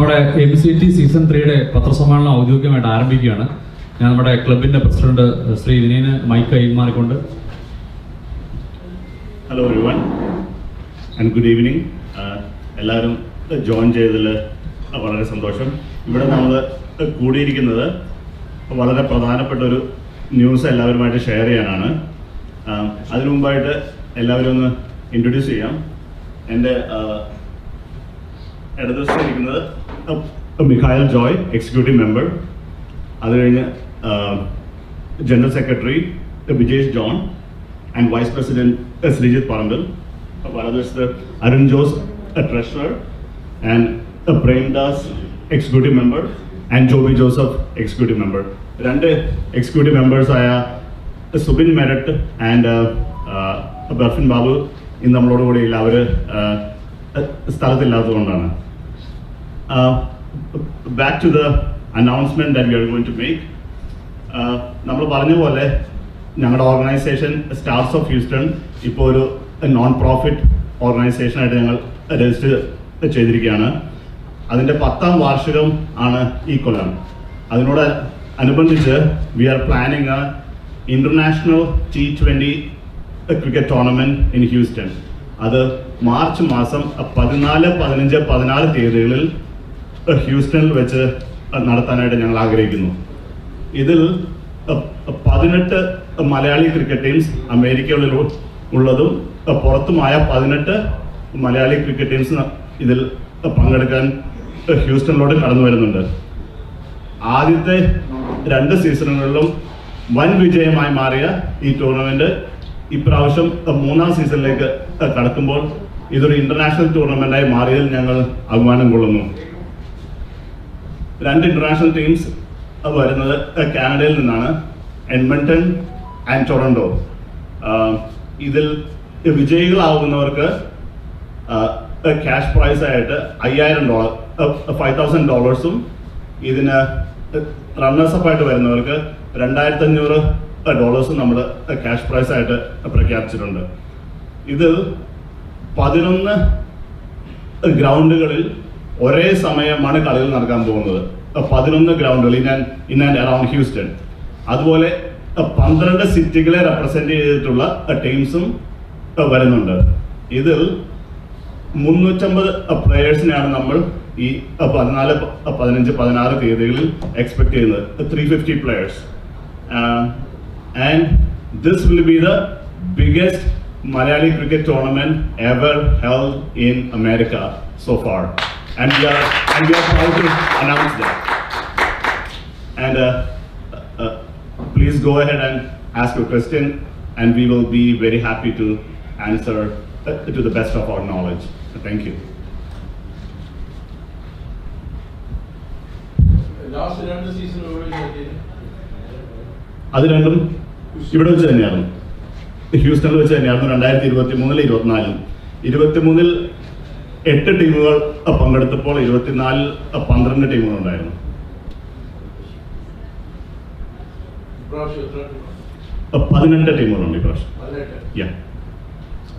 നമ്മുടെ MCT season 3യുടെ പത്രസമ്മേളനം ഔദ്യോഗികമായിട്ട് ആരംഭിക്കുകയാണ്. ഞാൻ നമ്മുടെ ക്ലബിന്റെ പ്രസിഡന്റ് ശ്രീ വിനീന് മൈക്ക് കൈമാറിക്കൊണ്ട്. Hello everyone and good evening. എല്ലാവരും ജോയിൻ ചെയ്തതിൽ വളരെ സന്തോഷം. ഇവിടെ നമ്മൾ കൂടിയിരിക്കുന്നത് വളരെ പ്രധാനപ്പെട്ട ഒരു ന്യൂസ് എല്ലാവരുമായിട്ട് ഷെയർ ചെയ്യാനാണ്. അതിനു മുമ്പായിട്ട് എല്ലാവരും ഒന്ന് ഇൻട്രൊഡ്യൂസ് ചെയ്യാം. എൻ്റെ ഇടതുവശത്തിരിക്കുന്നത് മിഖായൽ ജോയ്, എക്സിക്യൂട്ടീവ് മെമ്പർ. അത് കഴിഞ്ഞ് general secretary Vijesh John and vice president Sreejith Parambil. വലതുവശത്ത് Arun Jose, treasurer, and Premdas, executive member, and Joby Joseph, executive member. രണ്ട് എക്സിക്യൂട്ടീവ് മെമ്പേഴ്സായ സുബിൻ മെരട്ട് ആൻഡ് ബർഫിൻ ബാബു ഇന്ന് നമ്മളോട് കൂടെ ഇല്ല. അവർ സ്ഥലത്തില്ലാത്തതുകൊണ്ടാണ്. Back to the announcement that we are going to make. നമ്മൾ പറഞ്ഞ പോലെ ഞങ്ങളുടെ ഓർഗനൈസേഷൻ സ്റ്റാർസ് ഓഫ് ഹ്യൂസ്റ്റൺ ഇപ്പോൾ ഒരു നോൺ പ്രോഫിറ്റ് ഓർഗനൈസേഷനായിട്ട് ഞങ്ങൾ രജിസ്റ്റർ ചെയ്തിരിക്കുകയാണ്. അതിൻ്റെ 10ാം വാർഷികം ആണ് ഈ കൊല്ലം. അതിനോട് അനുബന്ധിച്ച് we are planning a international T20 cricket tournament in Houston. അത് മാർച്ച് മാസം 14, 15, 16 തീയതികളിൽ ഹ്യൂസ്റ്റണിൽ വെച്ച് നടത്താനായിട്ട് ഞങ്ങൾ ആഗ്രഹിക്കുന്നു. ഇതിൽ 18 മലയാളി ക്രിക്കറ്റ് ടീംസ്, അമേരിക്കയിൽ ഉള്ളതും പുറത്തുമായ 18 മലയാളി ക്രിക്കറ്റ് ടീംസ് ഇതിൽ പങ്കെടുക്കാൻ ഹ്യൂസ്റ്റണിലോട്ട് കടന്നു വരുന്നുണ്ട്. ആദ്യത്തെ 2 സീസണുകളിലും വൻ വിജയമായി മാറിയ ഈ ടൂർണമെന്റ് ഇപ്രാവശ്യം 3ാം സീസണിലേക്ക് കടക്കുമ്പോൾ ഇതൊരു ഇന്റർനാഷണൽ ടൂർണമെന്റായി മാറിയതിൽ ഞങ്ങൾ അഭിമാനം കൊള്ളുന്നു. 2 ഇന്റർനാഷണൽ ടീംസ് വരുന്നത് കാനഡയിൽ നിന്നാണ്, എഡ്മണ്ടൺ ആൻഡ് ടൊറന്റോ. ഇതിൽ വിജയികളാവുന്നവർക്ക് ക്യാഷ് പ്രൈസ് ആയിട്ട് $5,000, ഇതിന് റണ്ണേഴ്സപ്പ് ആയിട്ട് വരുന്നവർക്ക് $2,500 നമ്മൾ ക്യാഷ് പ്രൈസ് ആയിട്ട് പ്രഖ്യാപിച്ചിട്ടുണ്ട്. ഇതിൽ 11 ഗ്രൗണ്ടുകളിൽ ഒരേ സമയമാണ് കളികൾ നടക്കാൻ പോകുന്നത്. 11 ഗ്രൗണ്ടുകൾ ഇൻ ആൻഡ് അറൌണ്ട് ഹ്യൂസ്റ്റൺ. അതുപോലെ 12 സിറ്റികളെ റെപ്രസെന്റ് ചെയ്തിട്ടുള്ള ടീംസും വരുന്നുണ്ട്. ഇതിൽ 350 പ്ലെയേഴ്സിനെയാണ് നമ്മൾ ഈ 14, 15, 16 തീയതികളിൽ എക്സ്പെക്ട് ചെയ്യുന്നത്. 350 players. And this will be the biggest Malayali cricket tournament ever held in America so far, and we are proud to announce that. And please go ahead and ask your question, and we will be very happy to answer to the best of our knowledge. Thank you. Last 2 season അത് രണ്ടും ഇവിടെ വെച്ച് തന്നെയായിരുന്നു, ഹ്യൂസ്റ്റണിൽ വെച്ച് തന്നെയായിരുന്നു. 2023, 24. 23 8 ടീമുകൾ പങ്കെടുത്തപ്പോൾ 24 12 ടീമുകൾ ഉണ്ടായിരുന്നു. 18 ടീമുകളുണ്ട് ഇപ്രാവശ്യം.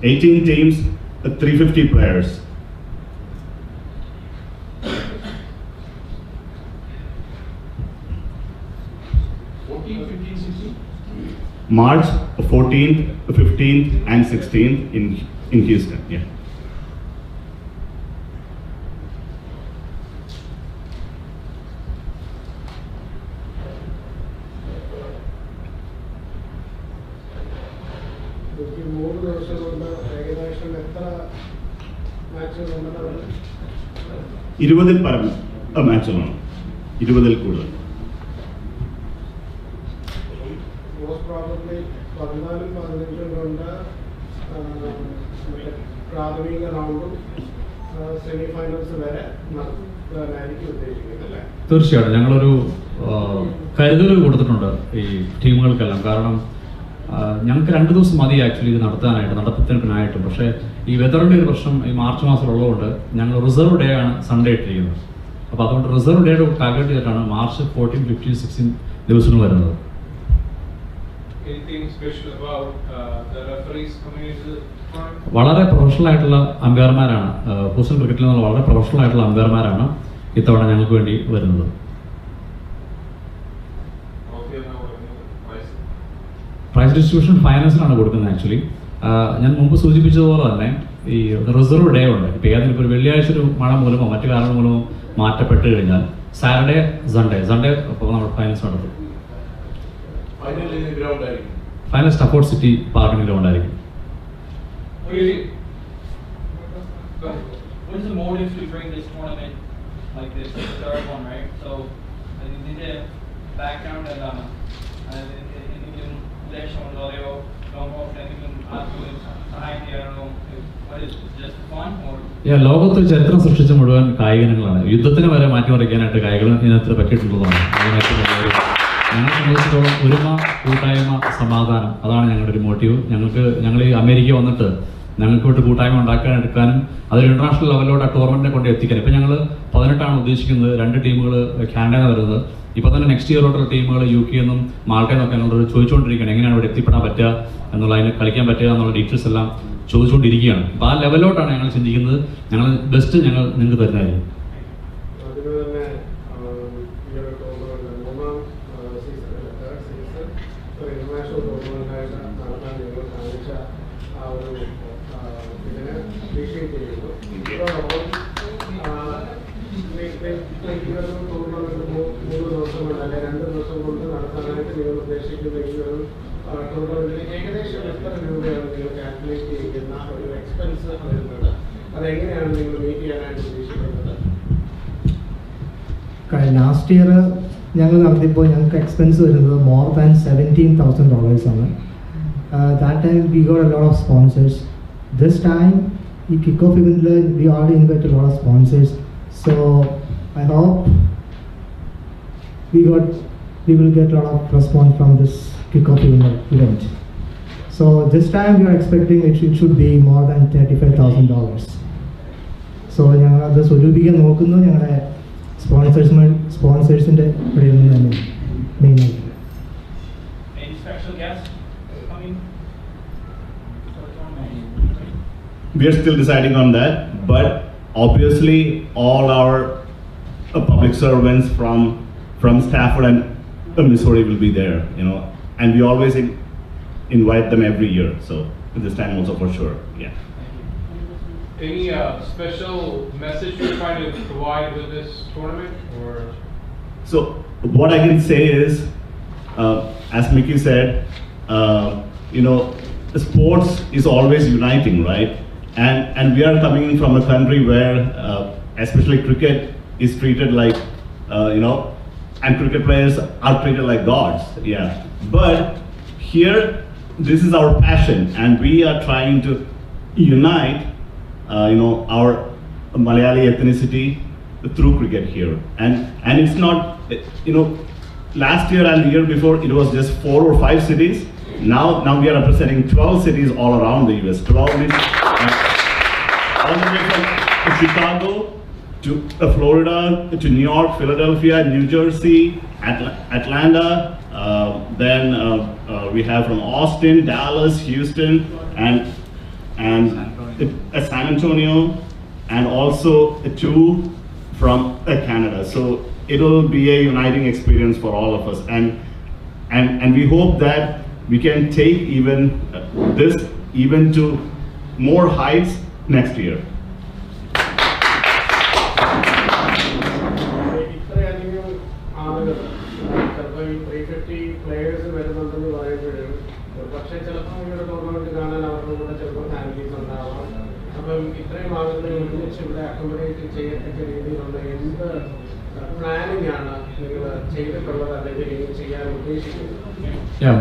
18 teams, 350 players. March 14th, 15th, and 16th in Houston. Yeah. ഇരുപതിൽ പരം മാച്ചുകളാണ്, 20ൽ കൂടുതൽ. പ്രാഥമിക റൗണ്ടും സെമി ഫൈനൽസ് വരെ നടത്താനായിരിക്കും ഉദ്ദേശിക്കുന്നത്. തീർച്ചയായിട്ടും ഞങ്ങളൊരു കരുതൽ കൊടുത്തിട്ടുണ്ട് ഈ ടീമുകൾക്കെല്ലാം. കാരണം ഞങ്ങൾക്ക് 2 ദിവസം മതി ആക്ച്വലി ഇത് നടത്തിപ്പിനായിട്ടും. പക്ഷേ ഈ വെതറിൻ്റെ ഒരു പ്രശ്നം ഈ മാർച്ച് മാസത്തിലുള്ളതുകൊണ്ട് ഞങ്ങൾ റിസർവ് ഡേ ആണ് സൺഡേ ഇട്ടിരിക്കുന്നത്. അപ്പോൾ അതുകൊണ്ട് റിസർവ് ഡേയുടെ ടാർഗറ്റ് ചെയ്തിട്ടാണ് മാർച്ച് 14, 15, 16 ദിവസങ്ങൾ വരുന്നത്. വളരെ പ്രൊഫഷണൽ ആയിട്ടുള്ള അമ്പയർമാരാണ്. ഹൂസ്റ്റൺ ക്രിക്കറ്റിൽ നിന്നുള്ള വളരെ പ്രൊഫഷണൽ ആയിട്ടുള്ള അമ്പയർമാരാണ് ഇത്തവണ ഞങ്ങൾക്ക് വേണ്ടി വരുന്നത്. പ്രൈസ് ഡിസ്ട്രിബ്യൂഷൻ ഫൈനൽസിനാണ് കൊടുക്കുന്നത്. ആക്ച്വലി ഞാൻ മുമ്പ് സൂചിപ്പിച്ചതുപോലെ തന്നെ ഈ റിസർവ് ഡേ ഉണ്ട്. ഇപ്പോൾ ഏതെങ്കിലും ഇപ്പോൾ ഒരു വെള്ളിയാഴ്ച ഒരു മഴ മൂലമോ മറ്റു കാരണം മൂലമോ മാറ്റപ്പെട്ട് കഴിഞ്ഞാൽ സാറ്റർഡേ സൺഡേ അപ്പോൾ നമ്മൾ ഫൈനൽസ് നടത്തും. ഫൈനൽ സ്റ്റഫോർഡ് സിറ്റി പാർക്കിന് ഗ്രൗണ്ട് ആയിരിക്കും. What is the motive to bring this tournament like this, the third one, right? So, ഇതിന്റെ ബാക്ക്ഗ്രൗണ്ട് എന്താണ്? എന്തെങ്കിലും ഉദ്ദേശം ഉണ്ടോ? അതെയോ ലോകോഫ് എന്തെങ്കിലും ആർക്കും സഹായം ചെയ്യാനോ? What is it? Just fun or? ലോകത്തിൽ ചരിത്രം സൃഷ്ടിച്ച മുഴുവൻ കായിക ഇനങ്ങളാണ്. യുദ്ധത്തിന് വരെ മാറ്റിമറിക്കാനായിട്ട് കായികൾ ഇതിനകത്ത് പറ്റിയിട്ടുള്ളതാണ്. ഞങ്ങളെ സംബന്ധിച്ചിടത്തോളം ഒരുമ, കൂട്ടായ്മ, സമാധാനം, അതാണ് ഞങ്ങളുടെ ഒരു മോട്ടീവ്. ഞങ്ങൾ ഈ അമേരിക്ക വന്നിട്ട് ഞങ്ങൾക്ക് വേണ്ടി കൂട്ടായ്മ എടുക്കാനും അതൊരു ഇന്റർനാഷണൽ ലെവലിലോട്ട് ടൂർണമെന്റിനെ കൊണ്ട് എത്തിക്കാൻ. ഇപ്പം ഞങ്ങൾ 18 ഉദ്ദേശിക്കുന്നത്. 2 ടീമുകൾ കാനഡയിൽ നിന്ന് വരുന്നത്. ഇപ്പോൾ തന്നെ നെക്സ്റ്റ് ഇയറിലോട്ടുള്ള ടീമുകൾ UK നിന്നും മാൾട്ടയിൽ നിന്നൊക്കെ ഞങ്ങളോട് ചോദിച്ചുകൊണ്ടിരിക്കുകയാണ് എങ്ങനെയാണ് ഇവിടെ എത്തിപ്പെടാൻ പറ്റുക എന്നുള്ള, അതിന് കളിക്കാൻ പറ്റുക എന്നുള്ള ഡീറ്റെയിൽസ് എല്ലാം ചോദിച്ചുകൊണ്ടിരിക്കുകയാണ്. അപ്പോൾ ആ ലെവലിലോട്ടാണ് ഞങ്ങൾ ചിന്തിക്കുന്നത്. ഞങ്ങൾ ബെസ്റ്റ് ഞങ്ങൾ നിങ്ങൾക്ക് തരുന്നതായിരിക്കും. ലാസ്റ്റ് ഇയർ ഞങ്ങൾ നടത്തിയപ്പോൾ ഞങ്ങൾക്ക് എക്സ്പെൻസ് വരുന്നത് മോർ ദാൻ $17,000 ആണ്. That time we got a lot of sponsors. This time ഈ കിക്ക് ഓഫ് ഇവൻറ്റിൽ we already invite a lot of sponsors. So I hope we will get a lot of response from this kick-off event. So this time we are expecting it should be more than $35,000. So ഞങ്ങൾ അത് സ്വരൂപിക്കാൻ നോക്കുന്നു ഞങ്ങളുടെ സ്പോൺസേഴ്സിൻ്റെ ഇടയിൽ നിന്ന് തന്നെ മെയിനായിട്ട്. Any special guests coming? We are still deciding on that, but obviously all our public servants from Stafford and Missouri will be there, and we always invite them every year. So this time also for sure, yeah. Any special message you're trying to provide with this tournament, or? So what I can say is, as Mickey said, sports is always uniting, right? And we are coming from a country where, especially cricket, is treated like, and cricket players are treated like gods, yeah. But here, this is our passion, and we are trying to unite, our Malayali ethnicity through cricket here. And it's not, last year and the year before, it was just 4 or 5 cities. Now we are representing 12 cities all around the US. 12 means all the way from Chicago to Florida, to New York, Philadelphia, New Jersey, Atlanta, then we have from Austin, Dallas, Houston, and San Antonio, and also 2 from Canada. So it will be a uniting experience for all of us, and we hope that we can take this event to more heights next year.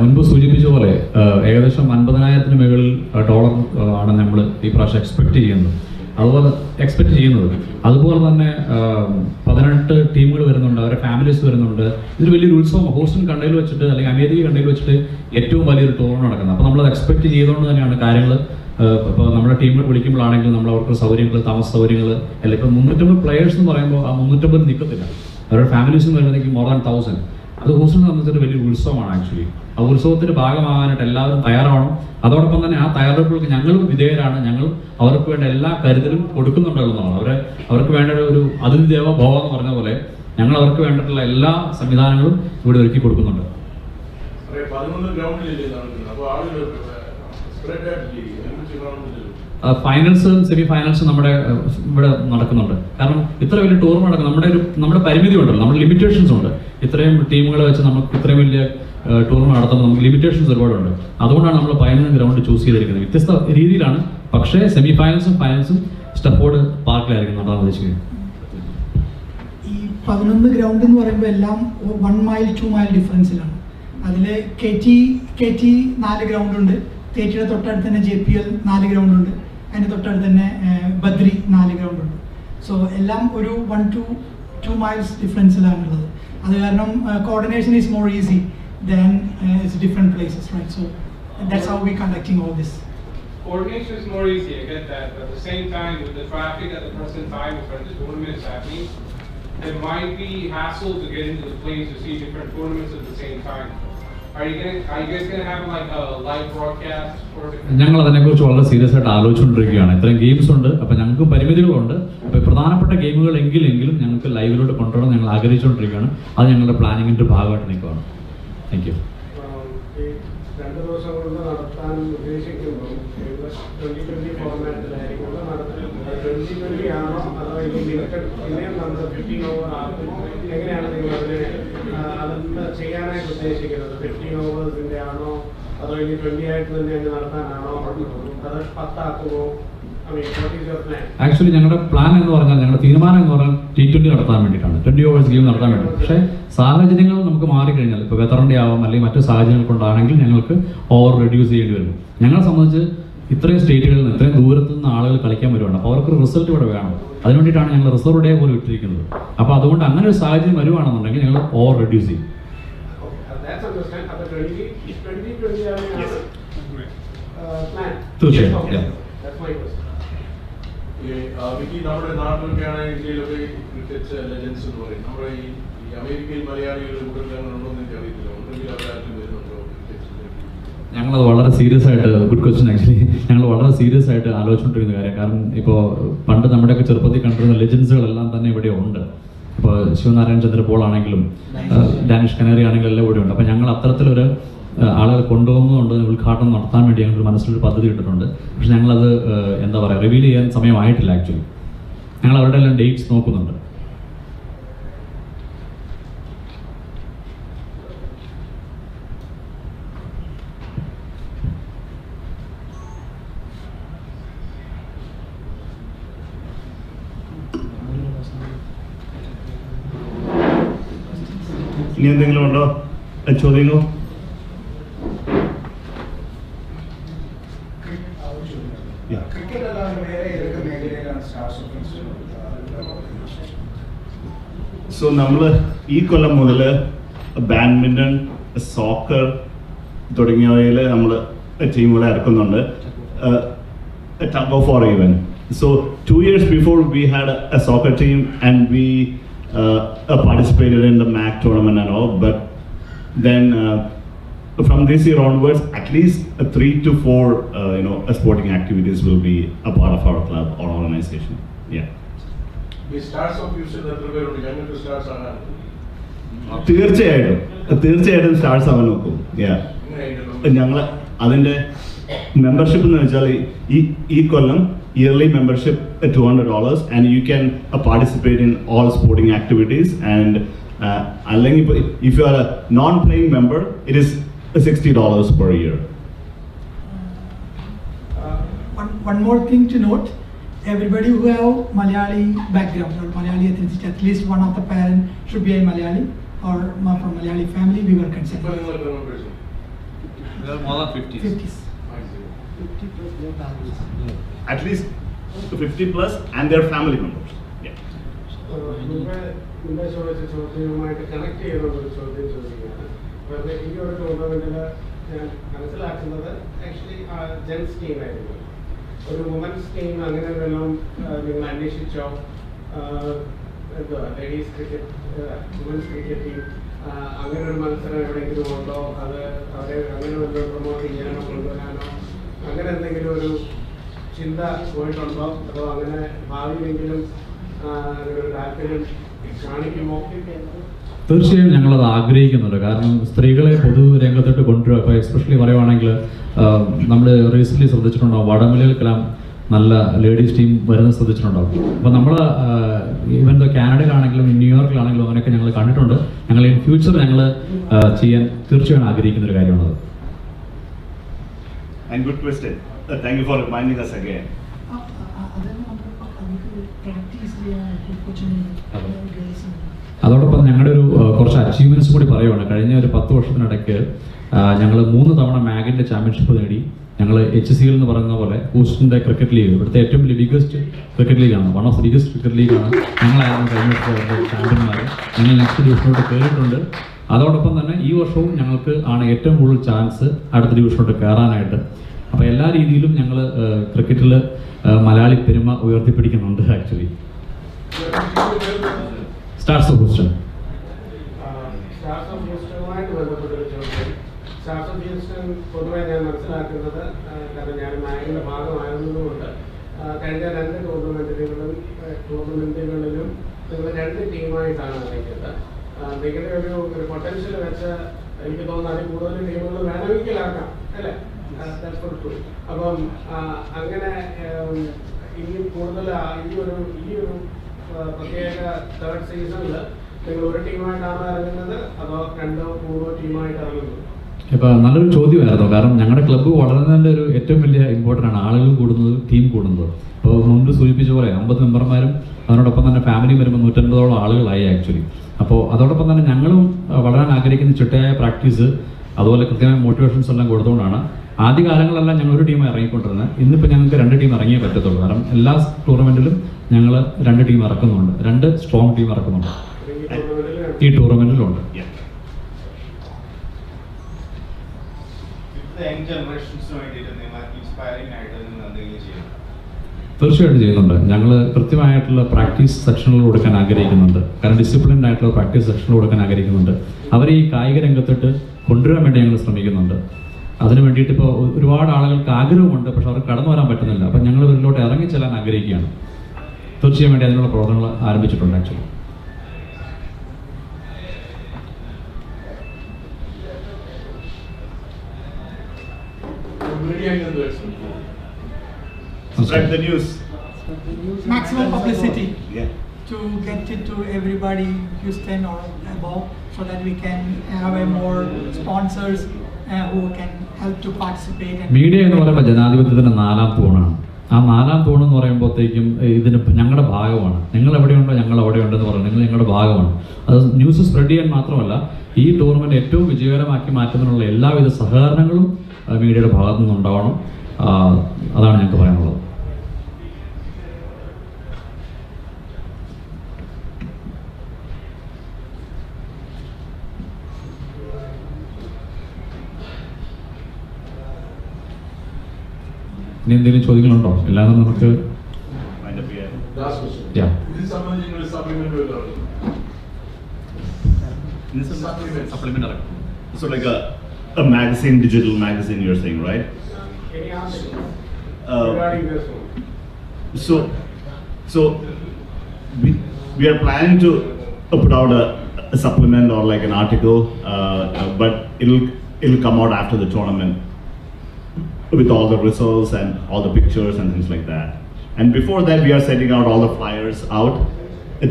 മുൻപ് സൂചിപ്പിച്ച പോലെ ഏകദേശം $50,000 മുകളിൽ ആണ് നമ്മൾ ഈ പ്രാവശ്യം expect ചെയ്യുന്നത്. അതുപോലെ തന്നെ 18 ടീമുകൾ വരുന്നുണ്ട്, അവരുടെ ഫാമിലീസ് വരുന്നുണ്ട്. ഇതൊരു വലിയൊരു ഉത്സവം ഹോസ്റ്റൺ കണ്ടയിൽ വെച്ചിട്ട് അല്ലെങ്കിൽ അമേരിക്ക കണ്ടയിൽ വെച്ചിട്ട് ഏറ്റവും വലിയൊരു ടൂർണമെന്റ് നടക്കുന്നത്. അപ്പോൾ നമ്മളത് എക്സ്പെക്ട് ചെയ്തുകൊണ്ട് തന്നെയാണ് കാര്യങ്ങൾ. ഇപ്പോൾ നമ്മുടെ ടീം വിളിക്കുമ്പോഴാണെങ്കിലും നമ്മൾ അവർക്ക് സൗകര്യങ്ങൾ, താമസ സൗകര്യങ്ങൾ എല്ലാം. ഇപ്പോൾ 350 പ്ലെയേഴ്സ് എന്ന് പറയുമ്പോൾ ആ 350 നിൽക്കത്തില്ല. അവരുടെ ഫാമിലീസ് എന്ന് വരുന്നതെങ്കിൽ മോർ ദാൻ 1000. അത് ഹൂസ്റ്റണിനെ സംബന്ധിച്ചൊരു വലിയ ഉത്സവമാണ് ആക്ച്വലി. ആ ഉത്സവത്തിന്റെ ഭാഗമാകാനായിട്ട് എല്ലാവരും തയ്യാറാവണം. അതോടൊപ്പം തന്നെ ആ തയ്യാറെടുപ്പുകൾക്ക് ഞങ്ങളും വിധേയരാണ്. ഞങ്ങൾ അവർക്ക് വേണ്ട എല്ലാ കരുതലും കൊടുക്കുന്നുണ്ടെന്നുള്ളതാണ്. അവർക്ക് വേണ്ട ഒരു അതിഥി ദേവോ ഭവ എന്ന് പറഞ്ഞ പോലെ ഞങ്ങൾ അവർക്ക് വേണ്ടിയിട്ടുള്ള എല്ലാ സംവിധാനങ്ങളും ഇവിടെ ഒരുക്കി കൊടുക്കുന്നുണ്ട്. ഫൈനൽസും സെമി ഫൈനൽസും നമ്മുടെ ഇവിടെ നടക്കുന്നുണ്ട്. കാരണം ഇത്ര വലിയ ടൂർണമെന്റ് നടക്കും, നമ്മുടെ പരിമിതി ഉണ്ടല്ലോ, നമ്മുടെ ലിമിറ്റേഷൻസ് ഉണ്ട്. ഇത്രയും ടീമുകളെ വെച്ച് നമുക്ക് ഇത്രയും വലിയ ടൂർണമെന്റ് നടത്തുമ്പോൾ നമുക്ക് ലിമിറ്റേഷൻസ് ഒരുപാടുണ്ട്. അതുകൊണ്ടാണ് നമ്മൾ 11 ഗ്രൗണ്ട് ചൂസ് ചെയ്തിരിക്കുന്നത്. വ്യത്യസ്ത രീതിയിലാണ്, പക്ഷേ സെമി ഫൈനൽസും ഫൈനൽസും സ്റ്റഫോർഡ് പാർക്കിലായിരിക്കും നടത്താൻ ഉദ്ദേശിക്കുന്നത്. ഈ 11 ഗ്രൗണ്ട് എന്ന് പറയുമ്പോൾ എല്ലാം 1 മൈൽ 2 മൈൽ ഡിഫറൻസിലാണ്. അതിൽ KT 4 ഗ്രൗണ്ട് ഉണ്ട്, KTയുടെ തൊട്ടടുത്ത് തന്നെ JPL 4 ഗ്രൗണ്ട് ഉണ്ട്, അതിൻ്റെ തൊട്ടടുത്ത് തന്നെ ബദ്രി 4 ഗ്രൗണ്ട് ഉണ്ട്. സോ എല്ലാം ഒരു 1 to 2 മൈൽസ് ഡിഫറൻസിലാണുള്ളത്. അത് കാരണം coordination is more easy than it's different places, right? So that's how we conducting all this. Coordination is more easy, I get that, but at the same time, with the traffic at the present time when the tournament is happening, there might be hassle to get into the place to see different tournaments at the same time. Are you guys going to have like a live broadcast for different? ഞങ്ങൾ അതിനെക്കുറിച്ച് വളരെ serious ആയിട്ട് ആലോചിച്ചുകൊണ്ടിരിക്കുകയാണ്. ഇത്രയും games ഉണ്ട്, അപ്പോൾ ഞങ്ങൾക്ക് പരിമിതികളുണ്ട്. അപ്പോൾ പ്രധാനപ്പെട്ട ഗെയിമുകൾ എങ്കിലും ഞങ്ങൾക്ക് ലൈവിലോട്ട് കൊണ്ടുവരണം ഞങ്ങൾ ആഗ്രഹിച്ചുകൊണ്ടിരിക്കുകയാണ്. അത് ഞങ്ങളുടെ പ്ലാനിങ്ങിൻ്റെ ഭാഗമായിട്ട് നിൽക്കുകയാണ്. Thank you. 2 ദിവസം കൊണ്ട് നടത്താൻ ഉദ്ദേശിക്കുമ്പോൾ 2020 ഫോർമാറ്റിലായിരിക്കും നടത്തുന്നത്. 2020 ആണോ അതോ ഇനി ലിമിറ്റഡ് പിന്നെയും നമ്മൾ 15 ഓവർ ആകും? എങ്ങനെയാണ് നിങ്ങൾ അതെന്താ ചെയ്യാനായിട്ട് ഉദ്ദേശിക്കുന്നത്? 15 ഓവേഴ്സിൻ്റെ ആണോ അതോ ഇനി 20 ആയിട്ട് തന്നെ അങ്ങ് നടത്താനാണോ, അത് 10 ആക്കുമോ? ആക്ച്വലി ഞങ്ങളുടെ പ്ലാൻ എന്ന് പറഞ്ഞാൽ, ഞങ്ങളുടെ തീരുമാനം എന്ന് പറഞ്ഞാൽ T20 നടത്താൻ വേണ്ടിയിട്ടാണ്, 20 ഓവേഴ്സ് ഗെയിം നടത്താൻ വേണ്ടി. പക്ഷേ സാഹചര്യങ്ങൾ നമുക്ക് മാറിക്കഴിഞ്ഞാൽ, ഇപ്പോൾ വെതറിൻ്റെ ആവാം അല്ലെങ്കിൽ മറ്റു സാഹചര്യങ്ങൾ കൊണ്ടാണെങ്കിൽ ഞങ്ങൾക്ക് ഓവർ റെഡ്യൂസ് ചെയ്യേണ്ടി വരും. ഞങ്ങളെ സംബന്ധിച്ച് ഇത്രയും സ്റ്റേറ്റുകളിൽ നിന്ന് ഇത്രയും ദൂരത്തു നിന്ന് ആളുകൾ കളിക്കാൻ വരുവാണ്. അപ്പോൾ അവർക്കൊരു റിസൾട്ട് ഇവിടെ വേണം. അതിനുവേണ്ടിയിട്ടാണ് ഞങ്ങൾ റിസർവ് ഡേ പോലും ഇട്ടിരിക്കുന്നത്. അപ്പോൾ അതുകൊണ്ട് അങ്ങനെ ഒരു സാഹചര്യം വരുവാണെന്നുണ്ടെങ്കിൽ ഞങ്ങൾ ഓവർ റെഡ്യൂസ് ചെയ്യും. തീർച്ചയായും. നമ്മുടെ നാട്ടിലൊക്കെയാണ് ഇന്ത്യയിലൊക്കെ ക്രിക്കറ്റ് ലെജൻസ് എന്ന് പറയും. നമ്മുടെ ഈ അമേരിക്കയിൽ മലയാളികൾ ഉണ്ടോ എന്ന് എനിക്ക് അറിയത്തില്ല. ഉണ്ടെങ്കിൽ അവരാരും വരുന്നുണ്ടോ ക്രിക്കറ്റിൽ? ഞങ്ങളത് വളരെ സീരിയസ് ആയിട്ട്, ഗുഡ് ക്വസ്റ്റ്യൻ ആക്ച്വലി, ഞങ്ങൾ വളരെ സീരിയസ് ആയിട്ട് ആലോചിച്ചുകൊണ്ടിരിക്കുന്ന കാര്യം. കാരണം ഇപ്പോൾ പണ്ട് നമ്മുടെയൊക്കെ ചെറുപ്പത്തിൽ കണ്ടിരുന്ന ലെജൻസുകളെല്ലാം തന്നെ ഇവിടെ ഉണ്ട്. ഇപ്പോൾ ശിവനാരായൺ ചന്ദ്ര പോൾ ആണെങ്കിലും ഡാനിഷ് കനേറി ആണെങ്കിലും എല്ലാം ഇവിടെ ഉണ്ട്. അപ്പോൾ ഞങ്ങൾ അത്തരത്തിലൊരു ആളുകൾ കൊണ്ടുപോകുന്നുണ്ട്, ഉദ്ഘാടനം നടത്താൻ വേണ്ടി ഞങ്ങൾക്ക് മനസ്സിലൊരു പദ്ധതി ഇട്ടിട്ടുണ്ട്. പക്ഷെ ഞങ്ങളത് എന്താ പറയുക, റിവീൽ ചെയ്യാൻ സമയമായിട്ടില്ല. ആക്ച്വലി ഞങ്ങൾ അവരുടെ എല്ലാം ഡേറ്റ്സ് നോക്കുന്നുണ്ട്. ഇനി എന്തെങ്കിലും ഉണ്ടോ ചോദ്യങ്ങൾ? സോ നമ്മൾ ഈ കൊല്ലം മുതൽ ബാഡ്മിൻ്റൺ, സോക്കർ തുടങ്ങിയവയിൽ നമ്മൾ ടീമുകളെ ഇറക്കുന്നുണ്ട്. tug of war even. So 2 years before we had a soccer team and we participated in the MAC tournament and all, but then from this year onwards at least 3 to 4 sporting activities will be a part of our club or organization. Yeah. ഈ stars of use എത്ര പേരുണ്ട്? ഞങ്ങൾക്ക് stars ആകാൻ തീർച്ചയായിട്ടും stars ആവാൻ നോക്കും. ഞങ്ങൾ അതിൻ്റെ മെമ്പർഷിപ്പ് എന്ന് വെച്ചാൽ ഈ കൊല്ലം yearly membership $200 and you can participate in all sporting activities and if you are a non-playing member it is $60 per year. One more thing to note, everybody who have Malayali background or Malayali ethnicity, at least one of the parents should be a Malayali or from Malayali family, we were considering. There are more than 50s. 50 plus their families. At least 50 plus and their family members. മുമ്പേ ചോദിച്ച ചോദ്യവുമായിട്ട് connect ചെയ്തുകൊണ്ടൊരു ചോദ്യം ചോദിക്കുകയാണ്. വെറുതെ ഈ ഒരു ടൂർണമെന്റിൽ ഞാൻ മനസ്സിലാക്കുന്നത് ആക്ച്വലി ജെൻസ് ടീമായിരുന്നു. ഒരു വുമൻസ് ടീം അങ്ങനെ വല്ലതും നിങ്ങൾ അന്വേഷിച്ചോ? എന്തുവാ ladies cricket, women's cricket team അങ്ങനെ ഒരു മത്സരം എവിടെയെങ്കിലും ഉണ്ടോ, അത് അവരെ അങ്ങനെ വല്ലതും പ്രൊമോട്ട് ചെയ്യാനോ കൊണ്ടുവരാനോ അങ്ങനെ എന്തെങ്കിലും ഒരു ചിന്ത പോയിട്ടുണ്ടോ, അതോ അങ്ങനെ ഭാവിയിലെങ്കിലും അങ്ങനെ ഒരു താല്പര്യം കാണിക്കുമോ? തീർച്ചയായും ഞങ്ങളത് ആഗ്രഹിക്കുന്നുണ്ട്. കാരണം സ്ത്രീകളെ പൊതുരംഗത്തോട്ട് കൊണ്ടുവരിക, ഇപ്പോൾ എസ്പെഷ്യലി പറയുവാണെങ്കിൽ നമ്മൾ റീസെൻ്റ്ലി ശ്രദ്ധിച്ചിട്ടുണ്ടാവും വടംവലികൾക്കെല്ലാം നല്ല ലേഡീസ് ടീം വരുന്നത് ശ്രദ്ധിച്ചിട്ടുണ്ടാവും. അപ്പോൾ നമ്മൾ ഈവൻ കാനഡയിലാണെങ്കിലും ന്യൂയോർക്കിലാണെങ്കിലും അങ്ങനെയൊക്കെ ഞങ്ങൾ കണ്ടിട്ടുണ്ട്. ഞങ്ങൾ ഇൻ ഫ്യൂച്ചർ ഞങ്ങൾ ചെയ്യാൻ തീർച്ചയായും ആഗ്രഹിക്കുന്ന ഒരു കാര്യമാണത്. And good question. Thank you for reminding us again. അതോടൊപ്പം ഞങ്ങളുടെ ഒരു കുറച്ച് അച്ചീവ്മെൻറ്റ്സ് കൂടി പറയുവാണ്. കഴിഞ്ഞ ഒരു 10 വർഷത്തിനിടയ്ക്ക് ഞങ്ങൾ 3 തവണ മാഗിൻ്റെ ചാമ്പ്യൻഷിപ്പ് നേടി. ഞങ്ങൾ HCL എന്ന് പറയുന്ന പോലെ ഹൂസ്റ്റണിൻ്റെ ക്രിക്കറ്റ് ലീഗ്, ഇവിടുത്തെ ഏറ്റവും ബിഗ്ഗസ്റ്റ് ക്രിക്കറ്റ് ലീഗാണ്, one of the biggest cricket ലീഗാണ്. ഞങ്ങളായിരുന്നു കഴിഞ്ഞ വർഷം ചാമ്പ്യന്മാർ. ഞങ്ങൾ നെക്സ്റ്റ് ഡിവിഷനോട്ട് കയറിയിട്ടുണ്ട്. അതോടൊപ്പം തന്നെ ഈ വർഷവും ഞങ്ങൾക്ക് ആണ് ഏറ്റവും കൂടുതൽ ചാൻസ് അടുത്ത ഡിവിഷനോട്ട് കയറാനായിട്ട്. അപ്പോൾ എല്ലാ രീതിയിലും ഞങ്ങൾ ക്രിക്കറ്റിൽ മലയാളി പെരുമ ഉയർത്തിപ്പിടിക്കുന്നുണ്ട്. Actually stars of Houston. Stars of ഹൂസ്റ്റണുമായിട്ട് ബന്ധപ്പെട്ടൊരു ചോദ്യം. സ്റ്റാർസ് ഓഫ് ഹൂസ്റ്റൺ പൊതുവെ ഞാൻ മനസ്സിലാക്കുന്നത്, കാരണം ഞാൻ മാഗിൻ്റെ ഭാഗമായിരുന്നതുകൊണ്ട് കഴിഞ്ഞ 2 ടൂർണമെൻറ്റുകളിലും നിങ്ങൾ 2 ടീമായിട്ടാണ് കളിക്കുന്നത്. നിങ്ങളുടെ ഒരു പൊട്ടൻഷ്യൽ വെച്ച് എനിക്ക് തോന്നുന്നു അതിൽ കൂടുതൽ ടീമുകൾ വേണമെങ്കിലാക്കാം, അല്ലേ? അപ്പം അങ്ങനെ ഇനി കൂടുതൽ ഈ ഒരു പ്രത്യേക 3rd സീസണിൽ നിങ്ങൾ ഒരു ടീമായിട്ടാണ് ഇറങ്ങുന്നത്, അതോ 2-3 ടീമായിട്ട് ഇറങ്ങുന്നത്? ഇപ്പോൾ നല്ലൊരു ചോദ്യമായിരുന്നു. കാരണം ഞങ്ങളുടെ ക്ലബ്ബ് വളരുന്നതിൻ്റെ ഒരു ഏറ്റവും വലിയ ഇമ്പോർട്ടൻ്റ് ആണ് ആളുകൾ കൂടുന്നത്, ടീം കൂടുന്നത്. ഇപ്പോൾ മുൻപ് സൂചിപ്പിച്ച പോലെ 50 മെമ്പർമാരും അതിനോടൊപ്പം തന്നെ ഫാമിലി വരുമ്പോൾ 150ഓളം ആളുകളായി ആക്ച്വലി. അപ്പോൾ അതോടൊപ്പം തന്നെ ഞങ്ങളും വളരാൻ ആഗ്രഹിക്കുന്ന ചിട്ടയായ പ്രാക്ടീസ്, അതുപോലെ കൃത്യമായ മോട്ടിവേഷൻസ് എല്ലാം കൊടുത്തുകൊണ്ടാണ് ആദ്യ കാലങ്ങളെല്ലാം ഞങ്ങൾ ഒരു ടീം ഇറങ്ങിക്കൊണ്ടിരുന്നത്. ഇന്നിപ്പോൾ ഞങ്ങൾക്ക് 2 ടീം ഇറങ്ങിയേ പറ്റത്തുള്ളൂ. കാരണം എല്ലാ ടൂർണമെൻറ്റിലും ഞങ്ങൾ 2 ടീം ഇറക്കുന്നുണ്ട്, 2 സ്ട്രോങ് ടീം ഇറക്കുന്നുണ്ട് ഈ ടൂർണമെൻറ്റിലുണ്ട്. തീർച്ചയായിട്ടും ചെയ്യുന്നുണ്ട്. ഞങ്ങൾ കൃത്യമായിട്ടുള്ള പ്രാക്ടീസ് സെക്ഷനുകൾ കൊടുക്കാൻ ആഗ്രഹിക്കുന്നുണ്ട്. കാരണം ഡിസിപ്ലിൻഡ് ആയിട്ടുള്ള പ്രാക്ടീസ് സെക്ഷനുകൾ കൊടുക്കാൻ ആഗ്രഹിക്കുന്നുണ്ട്. അവരെ ഈ കായിക രംഗത്തോട്ട് കൊണ്ടുവരാൻ വേണ്ടി ഞങ്ങൾ ശ്രമിക്കുന്നുണ്ട്. അതിന് വേണ്ടിയിട്ട് ഇപ്പോൾ ഒരുപാട് ആളുകൾക്ക് ആഗ്രഹമുണ്ട്, പക്ഷെ അവർക്ക് കടന്നു വരാൻ പറ്റുന്നില്ല. അപ്പം ഞങ്ങൾ ഇവരിലോട്ട് ഇറങ്ങിച്ചെല്ലാൻ ആഗ്രഹിക്കുകയാണ്. തീർച്ചയായും വേണ്ടി അതിനുള്ള പ്രവർത്തനങ്ങൾ ആരംഭിച്ചിട്ടുണ്ട് actually. Spread the news. Maximum publicity. Yeah. To get it to everybody, Houston or above, so that we can have a more sponsors who can help to participate. Media എന്ന് പറയുമ്പോൾ ജനാധിപത്യത്തിൻ്റെ 4ാം തൂണാണ്. ആ 4ാം തൂണെന്ന് പറയുമ്പോഴത്തേക്കും ഇതിന് ഞങ്ങളുടെ ഭാഗമാണ്. നിങ്ങൾ എവിടെയുണ്ടോ ഞങ്ങൾ അവിടെയുണ്ടെന്ന് പറയുന്നത് നിങ്ങൾ ഞങ്ങളുടെ ഭാഗമാണ്. അത് ന്യൂസ് സ്പ്രെഡ് ചെയ്യാൻ മാത്രമല്ല ഈ ടൂർണമെൻറ്റ് ഏറ്റവും വിജയകരമാക്കി മാറ്റുന്നതിനുള്ള എല്ലാവിധ സഹകരണങ്ങളും മീഡിയയുടെ ഭാഗത്തു നിന്നുണ്ടാവണം. അതാണ് ഞങ്ങൾക്ക് പറയാനുള്ളത്. ഇനി എന്തെങ്കിലും ചോദ്യങ്ങളുണ്ടോ? എല്ലാവരും നമുക്ക് Last question. Yeah. ഇതിൽ സംബന്ധിച്ച് നിങ്ങൾ സപ്ലിമെന്റ് വല്ലതും Supplement. So like a magazine, digital magazine, you're saying, right? Any articles Uh, regarding this one? So we are planning to put out a supplement or like an article, but it'll come out after the tournament with all the results and all the pictures and things like that. And before that, we are sending out all the flyers out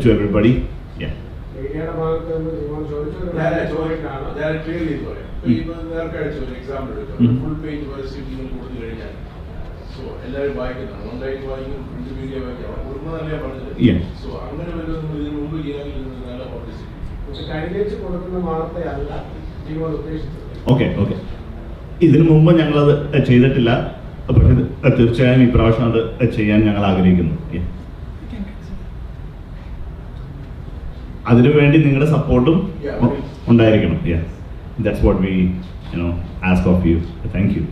to everybody. Yeah. മീഡിയയുടെ ഭാഗത്ത് നിന്ന് ജീവൻ ചോദിച്ചൊരു ചോദിക്കാണ്. നേരത്തെ അടിച്ച ഒരു example എടുക്കാം. Full page പരസ്യം കൊടുത്തു കഴിഞ്ഞാൽ സോ എല്ലാവരും വായിക്കുന്നതാണ്, ഓൺലൈൻ വായിക്കും, പ്രിന്റ് മീഡിയ വായിക്കാം, കൊടുക്കുന്നതല്ല Yeah. പറഞ്ഞത്. സോ അങ്ങനെ വരുന്നത് ഇതിന് മുമ്പ് ചെയ്യാൻ നല്ല പബ്ലിസിറ്റി കരിവേച്ച് കൊടുക്കുന്ന വാർത്തയല്ല ജീവൻ ഉദ്ദേശിച്ചത്. Okay. ഇതിനു മുമ്പ് ഞങ്ങളത് ചെയ്തിട്ടില്ല, പക്ഷേ തീർച്ചയായും ഈ പ്രാവശ്യം അത് ചെയ്യാൻ ഞങ്ങൾ ആഗ്രഹിക്കുന്നു. അതിനുവേണ്ടി നിങ്ങളുടെ സപ്പോർട്ടും ഉണ്ടായിരിക്കണം. That's what we ask of you. Thank you.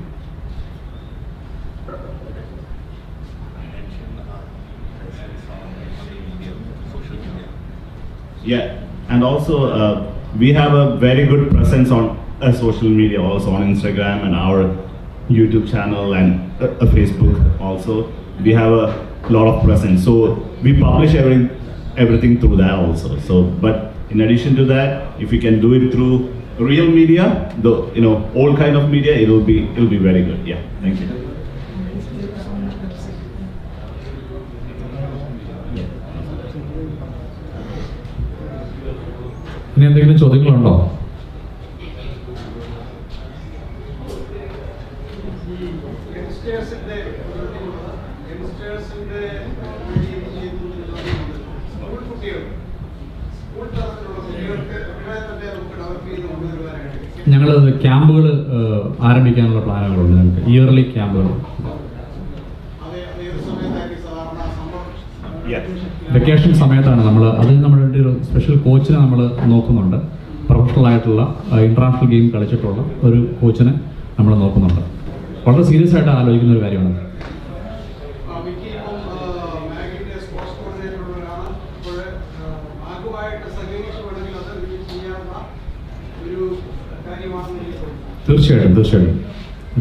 Yeah, and also we have a very good presence on social media, also on Instagram and our YouTube channel and Facebook also. We have a lot of presence, so we publish everything through that also. So, but in addition to that, if we can do it through real media, all kind of media, it'll be very good. Yeah, thank you. ഇനി എന്തെങ്കിലും ചോദ്യങ്ങളുണ്ടോ? ഞങ്ങൾ ക്യാമ്പുകൾ ആരംഭിക്കാനുള്ള പ്ലാനുകളുണ്ട്. ഞങ്ങൾക്ക് yearly ക്യാമ്പുകൾ. Vacation സമയത്താണ് അതിന് നമ്മുടെ ഒരു സ്പെഷ്യൽ കോച്ചിനെ നമ്മൾ നോക്കുന്നുണ്ട്. പ്രൊഫഷണൽ ആയിട്ടുള്ള ഇന്റർനാഷണൽ ഗെയിം കളിച്ചിട്ടുള്ള ഒരു കോച്ചിനെ നമ്മൾ നോക്കുന്നുണ്ട്. വളരെ സീരിയസ് ആയിട്ട് ആലോചിക്കുന്ന ഒരു കാര്യമാണ്.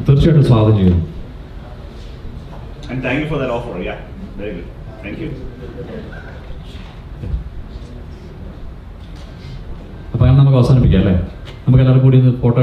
തീർച്ചയായിട്ടും സ്വാഗതം ചെയ്യുന്നു. And thank you for that offer. Yeah, very good. Thank you. അപ്പോൾ നമുക്ക് അവസാനിപ്പിക്കാം അല്ലേ? നമുക്ക് എല്ലാവർക്കും കൂടി ഫോട്ടോ